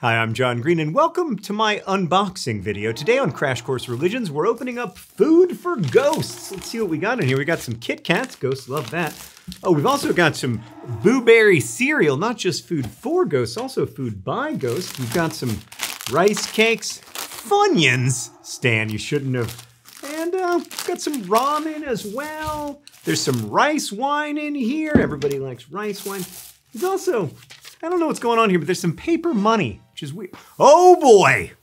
Hi, I'm John Green, and welcome to my unboxing video. Today on Crash Course Religions, we're opening up food for ghosts. Let's see what we got in here. We got some Kit Kats, ghosts love that. Oh, we've also got some Boo Berry cereal, not just food for ghosts, also food by ghosts. We've got some rice cakes, Funyuns, Stan, you shouldn't have. And got some ramen as well. There's some rice wine in here. Everybody likes rice wine. There's also, I don't know what's going on here, but there's some paper money, which is weird. Oh boy!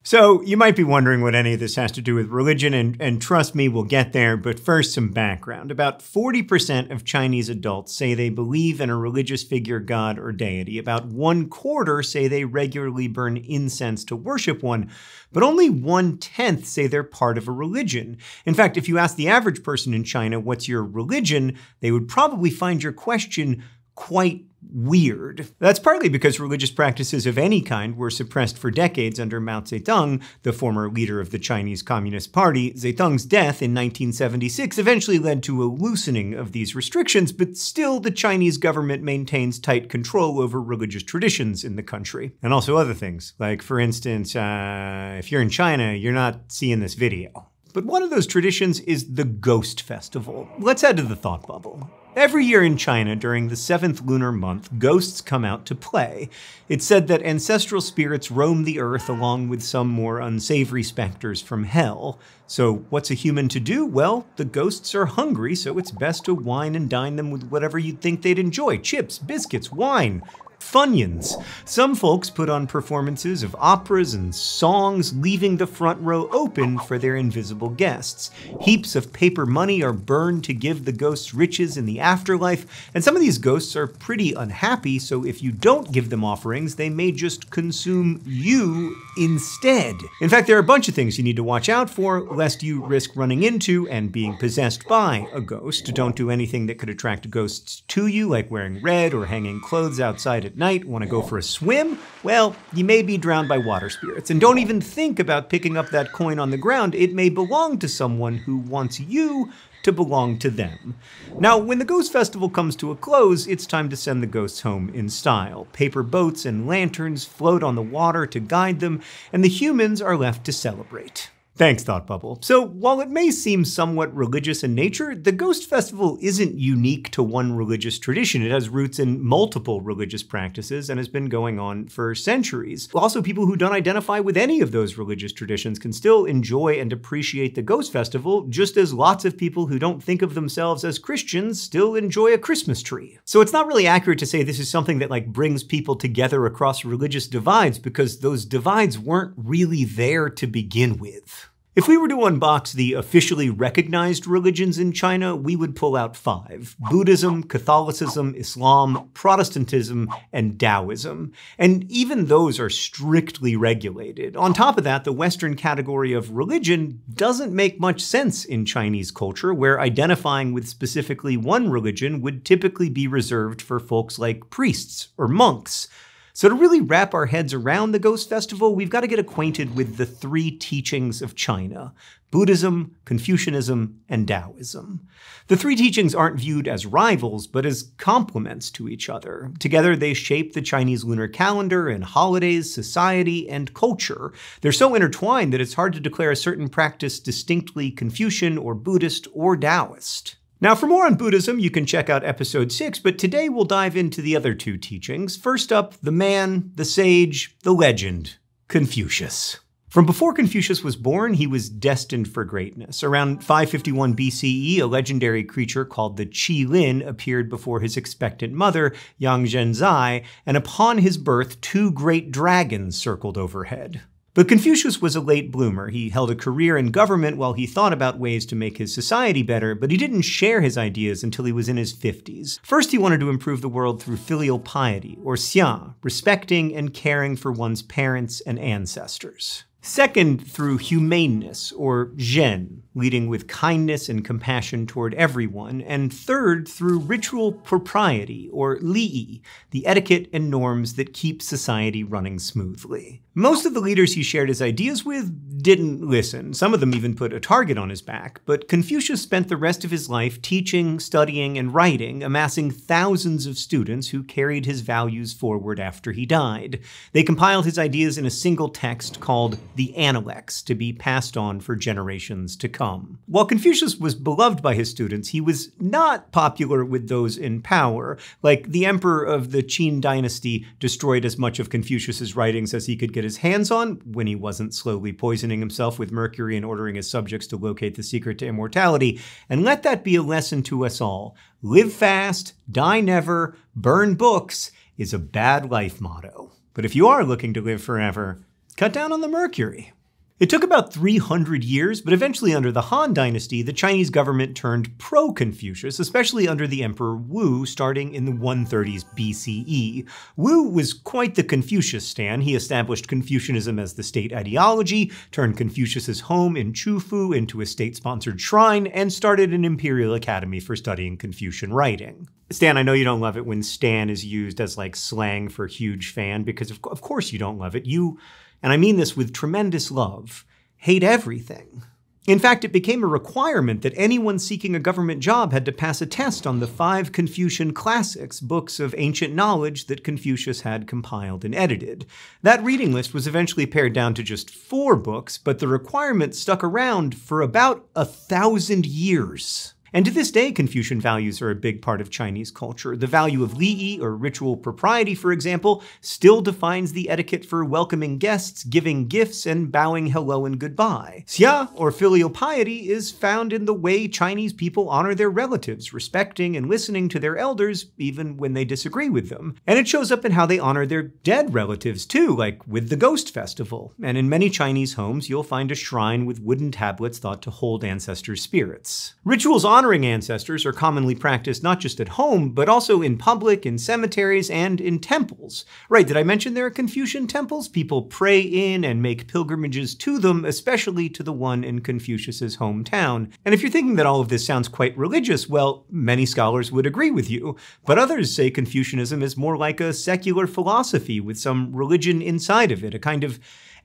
So you might be wondering what any of this has to do with religion, and trust me, we'll get there, but first some background. About 40% of Chinese adults say they believe in a religious figure, god, or deity. About 1/4 say they regularly burn incense to worship one, but only 1/10 say they're part of a religion. In fact, if you ask the average person in China, what's your religion, they would probably find your question quite weird. That's partly because religious practices of any kind were suppressed for decades under Mao Zedong, the former leader of the Chinese Communist Party. Zedong's death in 1976 eventually led to a loosening of these restrictions, but still the Chinese government maintains tight control over religious traditions in the country. And also other things, like for instance, if you're in China, you're not seeing this video. But one of those traditions is the Ghost Festival. Let's head to the thought bubble. Every year in China, during the 7th lunar month, ghosts come out to play. It's said that ancestral spirits roam the earth along with some more unsavory specters from hell. So what's a human to do? Well, the ghosts are hungry, so it's best to wine and dine them with whatever you'd think they'd enjoy. Chips, biscuits, wine. Funyuns. Some folks put on performances of operas and songs, leaving the front row open for their invisible guests. Heaps of paper money are burned to give the ghosts riches in the afterlife, and some of these ghosts are pretty unhappy, so if you don't give them offerings, they may just consume you instead. In fact, there are a bunch of things you need to watch out for, lest you risk running into and being possessed by a ghost. Don't do anything that could attract ghosts to you, like wearing red or hanging clothes outside at night. Want to go for a swim? Well, you may be drowned by water spirits. And don't even think about picking up that coin on the ground. It may belong to someone who wants you to belong to them. Now, when the Ghost Festival comes to a close, it's time to send the ghosts home in style. Paper boats and lanterns float on the water to guide them, and the humans are left to celebrate. Thanks, Thought Bubble. So while it may seem somewhat religious in nature, the Ghost Festival isn't unique to one religious tradition. It has roots in multiple religious practices and has been going on for centuries. Also, people who don't identify with any of those religious traditions can still enjoy and appreciate the Ghost Festival, just as lots of people who don't think of themselves as Christians still enjoy a Christmas tree. So it's not really accurate to say this is something that brings people together across religious divides, because those divides weren't really there to begin with. If we were to unbox the officially recognized religions in China, we would pull out 5: Buddhism, Catholicism, Islam, Protestantism, and Taoism. And even those are strictly regulated. On top of that, the Western category of religion doesn't make much sense in Chinese culture, where identifying with specifically one religion would typically be reserved for folks like priests or monks. So to really wrap our heads around the Ghost Festival, we've got to get acquainted with the 3 teachings of China: Buddhism, Confucianism, and Taoism. The 3 teachings aren't viewed as rivals, but as complements to each other. Together, they shape the Chinese lunar calendar and holidays, society, and culture. They're so intertwined that it's hard to declare a certain practice distinctly Confucian or Buddhist or Taoist. Now, for more on Buddhism, you can check out episode 6, but today we'll dive into the other 2 teachings. First up, the man, the sage, the legend, Confucius. From before Confucius was born, he was destined for greatness. Around 551 BCE, a legendary creature called the Qilin appeared before his expectant mother, Yang Zhenzai, and upon his birth, 2 great dragons circled overhead. But Confucius was a late bloomer. He held a career in government while he thought about ways to make his society better, but he didn't share his ideas until he was in his 50s. First, he wanted to improve the world through filial piety, or xia, respecting and caring for one's parents and ancestors. Second, through humaneness, or zhen, leading with kindness and compassion toward everyone, and third, through ritual propriety, or li'i, the etiquette and norms that keep society running smoothly. Most of the leaders he shared his ideas with didn't listen. Some of them even put a target on his back, but Confucius spent the rest of his life teaching, studying, and writing, amassing thousands of students who carried his values forward after he died. They compiled his ideas in a single text called the Analects to be passed on for generations to come. While Confucius was beloved by his students, he was not popular with those in power. Like, the emperor of the Qin dynasty destroyed as much of Confucius's writings as he could get his hands on, when he wasn't slowly poisoning himself with mercury and ordering his subjects to locate the secret to immortality. And let that be a lesson to us all. Live fast, die never, burn books is a bad life motto. But if you are looking to live forever, cut down on the mercury. It took about 300 years, but eventually under the Han Dynasty, the Chinese government turned pro-Confucius, especially under the Emperor Wu starting in the 130s BCE. Wu was quite the Confucius stan. He established Confucianism as the state ideology, turned Confucius's home in Chufu into a state-sponsored shrine, and started an imperial academy for studying Confucian writing. Stan, I know you don't love it when stan is used as like slang for huge fan, because of course you don't love it. You, and I mean this with tremendous love, hate everything. In fact, it became a requirement that anyone seeking a government job had to pass a test on the 5 Confucian classics, books of ancient knowledge that Confucius had compiled and edited. That reading list was eventually pared down to just 4 books, but the requirement stuck around for about 1,000 years. And to this day, Confucian values are a big part of Chinese culture. The value of li'i, or ritual propriety, for example, still defines the etiquette for welcoming guests, giving gifts, and bowing hello and goodbye. Xia, or filial piety, is found in the way Chinese people honor their relatives, respecting and listening to their elders, even when they disagree with them. And it shows up in how they honor their dead relatives, too, like with the Ghost Festival. And in many Chinese homes, you'll find a shrine with wooden tablets thought to hold ancestors' spirits. Rituals honoring ancestors are commonly practiced not just at home, but also in public, in cemeteries, and in temples. Right, did I mention there are Confucian temples? People pray in and make pilgrimages to them, especially to the one in Confucius's hometown. And if you're thinking that all of this sounds quite religious, well, many scholars would agree with you. But others say Confucianism is more like a secular philosophy with some religion inside of it, a kind of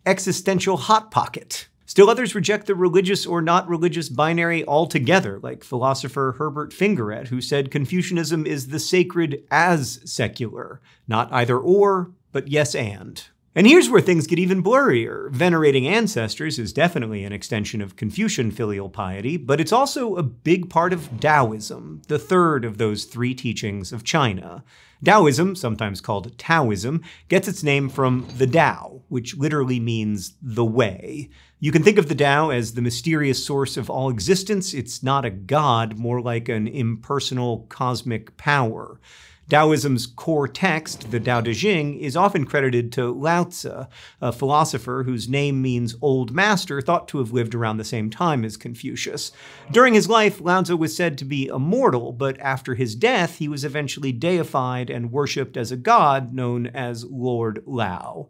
existential hot pocket. Still others reject the religious or not religious binary altogether, like philosopher Herbert Fingeret, who said Confucianism is the sacred as secular, not either or, but yes and. And here's where things get even blurrier. Venerating ancestors is definitely an extension of Confucian filial piety, but it's also a big part of Taoism, the third of those 3 teachings of China. Taoism, sometimes called Taoism, gets its name from the Tao, which literally means the way. You can think of the Tao as the mysterious source of all existence. It's not a god, more like an impersonal cosmic power. Taoism's core text, the Tao Te Ching, is often credited to Lao Tzu, a philosopher whose name means old master, thought to have lived around the same time as Confucius. During his life, Lao Tzu was said to be immortal, but after his death, he was eventually deified and worshipped as a god known as Lord Lao.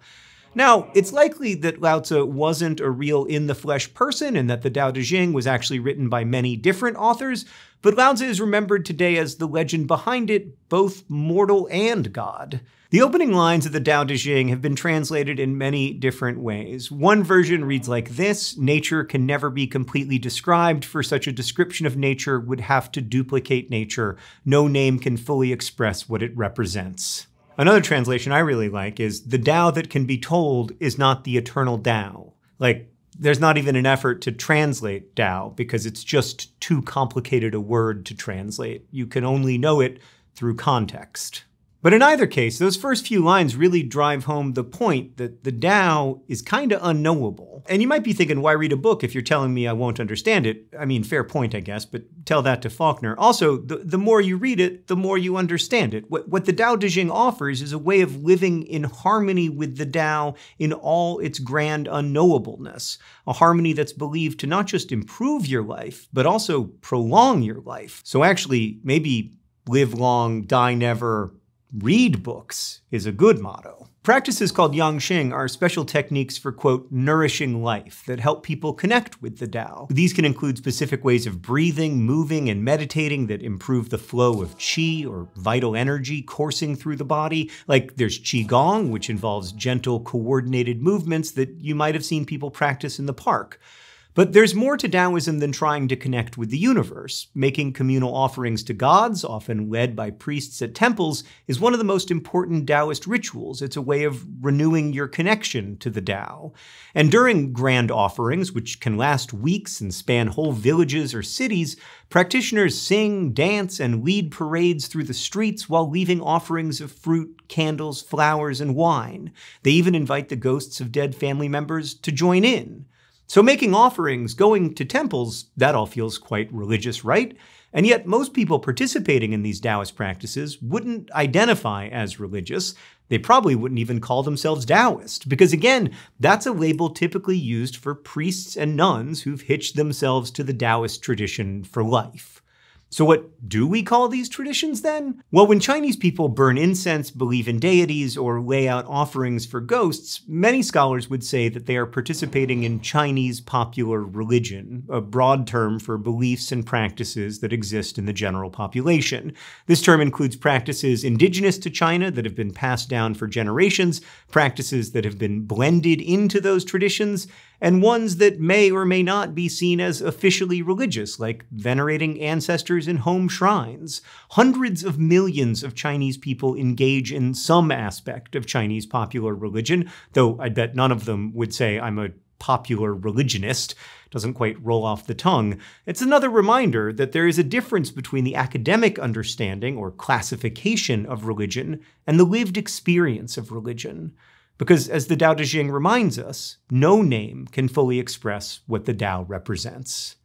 Now, it's likely that Lao Tzu wasn't a real in-the-flesh person and that the Tao Te Ching was actually written by many different authors, but Lao Tzu is remembered today as the legend behind it, both mortal and god. The opening lines of the Tao Te Ching have been translated in many different ways. One version reads like this: nature can never be completely described, for such a description of nature would have to duplicate nature. No name can fully express what it represents. Another translation I really like is, the Tao that can be told is not the eternal Tao. Like, there's not even an effort to translate Tao because it's just too complicated a word to translate. You can only know it through context. But in either case, those first few lines really drive home the point that the Tao is kinda unknowable. And you might be thinking, why read a book if you're telling me I won't understand it? I mean, fair point, I guess, but tell that to Faulkner. Also, the more you read it, the more you understand it. What the Tao Te Ching offers is a way of living in harmony with the Tao in all its grand unknowableness. A harmony that's believed to not just improve your life, but also prolong your life. So actually, maybe live long, die never, read books is a good motto. Practices called Yangqing are special techniques for, quote, nourishing life that help people connect with the Tao. These can include specific ways of breathing, moving, and meditating that improve the flow of qi or vital energy coursing through the body. Like there's Qigong, which involves gentle, coordinated movements that you might have seen people practice in the park. But there's more to Taoism than trying to connect with the universe. Making communal offerings to gods, often led by priests at temples, is one of the most important Taoist rituals. It's a way of renewing your connection to the Tao. And during grand offerings, which can last weeks and span whole villages or cities, practitioners sing, dance, and lead parades through the streets while leaving offerings of fruit, candles, flowers, and wine. They even invite the ghosts of dead family members to join in. So making offerings, going to temples, that all feels quite religious, right? And yet most people participating in these Taoist practices wouldn't identify as religious. They probably wouldn't even call themselves Taoist, because again, that's a label typically used for priests and nuns who've hitched themselves to the Taoist tradition for life. So what do we call these traditions then? Well, when Chinese people burn incense, believe in deities, or lay out offerings for ghosts, many scholars would say that they are participating in Chinese popular religion, a broad term for beliefs and practices that exist in the general population. This term includes practices indigenous to China that have been passed down for generations, practices that have been blended into those traditions, and ones that may or may not be seen as officially religious, like venerating ancestors in home shrines. Hundreds of millions of Chinese people engage in some aspect of Chinese popular religion, though I bet none of them would say I'm a popular religionist. Doesn't quite roll off the tongue. It's another reminder that there is a difference between the academic understanding or classification of religion and the lived experience of religion. Because as the Tao Te Ching reminds us, no name can fully express what the Tao represents.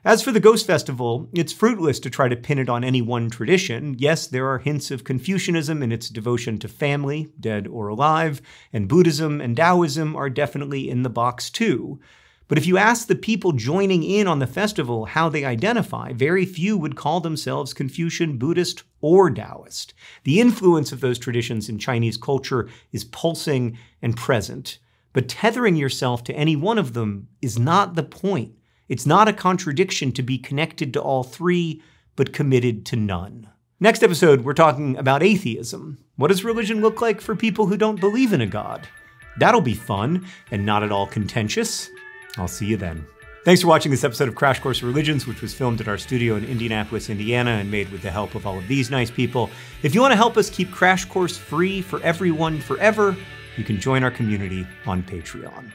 As for the Ghost Festival, it's fruitless to try to pin it on any one tradition. Yes, there are hints of Confucianism in its devotion to family, dead or alive, and Buddhism and Taoism are definitely in the box too. But if you ask the people joining in on the festival how they identify, very few would call themselves Confucian, Buddhist, or Taoist. The influence of those traditions in Chinese culture is pulsing and present. But tethering yourself to any one of them is not the point. It's not a contradiction to be connected to all three, but committed to none. Next episode, we're talking about atheism. What does religion look like for people who don't believe in a god? That'll be fun and not at all contentious. I'll see you then. Thanks for watching this episode of Crash Course Religions, which was filmed at our studio in Indianapolis, Indiana, and made with the help of all of these nice people. If you want to help us keep Crash Course free for everyone forever, you can join our community on Patreon.